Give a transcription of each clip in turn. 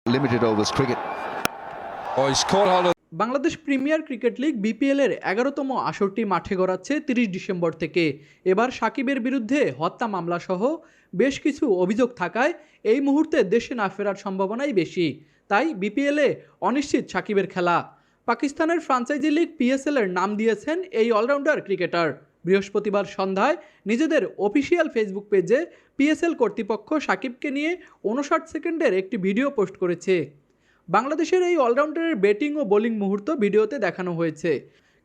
limited overs cricket. Oh, he's caught hold of. Bangladesh premier cricket league বিপিএল-এর ১১তম আসরটি মাঠে গড়াচ্ছে ৩০ ডিসেম্বর থেকে। এবার সাকিবের বিরুদ্ধে হত্যা মামলাসহ বেশ কিছু অভিযোগ থাকায় এই মুহূর্তে দেশে না ফেরার সম্ভাবনাই বেশি। তাই বিপিএলে অনিশ্চিত সাকিবের খেলা। পাকিস্তানের ফ্রাঞ্চাইজি লিগ পিএসএল-এর নাম দিয়েছেন এই অলরাউন্ডার ক্রিকেটার। বৃহস্পতিবার সন্ধ্যায় নিজেদের অফিসিয়াল ফেসবুক পেজে পিএসএল কর্তৃপক্ষ সাকিবকে নিয়ে ৫৯ সেকেন্ডের একটি ভিডিও পোস্ট করেছে। বাংলাদেশের এই অলরাউন্ডারের ব্যাটিং ও বোলিং মুহূর্ত ভিডিওতে দেখানো হয়েছে।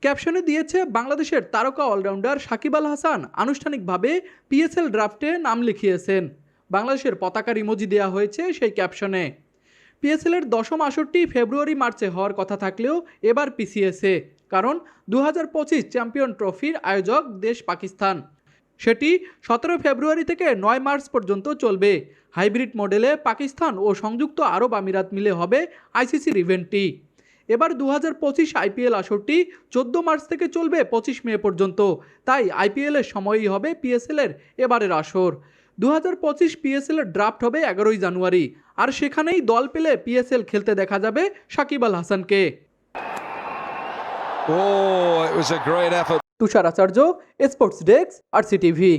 ক্যাপশনে দিয়েছে বাংলাদেশের তারকা অলরাউন্ডার সাকিব আল হাসান আনুষ্ঠানিকভাবে পিএসএল ড্রাফটে নাম লিখিয়েছেন। বাংলাদেশের পতাকার ইমোজি দেওয়া হয়েছে সেই ক্যাপশনে। পিএসএলের ১০ম আসরটি ফেব্রুয়ারি-মার্চে হওয়ার কথা থাকলেও এবার পিছিয়েছে, কারণ ২০২৫ চ্যাম্পিয়ন ট্রফির আয়োজক দেশ পাকিস্তান। সেটি ১৭ ফেব্রুয়ারি থেকে ৯ মার্চ পর্যন্ত চলবে। হাইব্রিড মডেলে পাকিস্তান ও সংযুক্ত আরব আমিরাত মিলে হবে আইসিসির ইভেন্টটি। এবার ২০২৫ আইপিএল আসরটি ১৪ মার্চ থেকে চলবে ২৫ মে পর্যন্ত। তাই আইপিএলের সময়ই হবে পিএসএলের এবারের আসর। ২০২৫ পিএসএলের ড্রাফট হবে ১১ই জানুয়ারি, আর সেখানেই দল পেলে পিএসএল খেলতে দেখা যাবে সাকিব আল হাসানকে। Oh, it was a great effort. Tushar Acharya, sports desk, RCTV.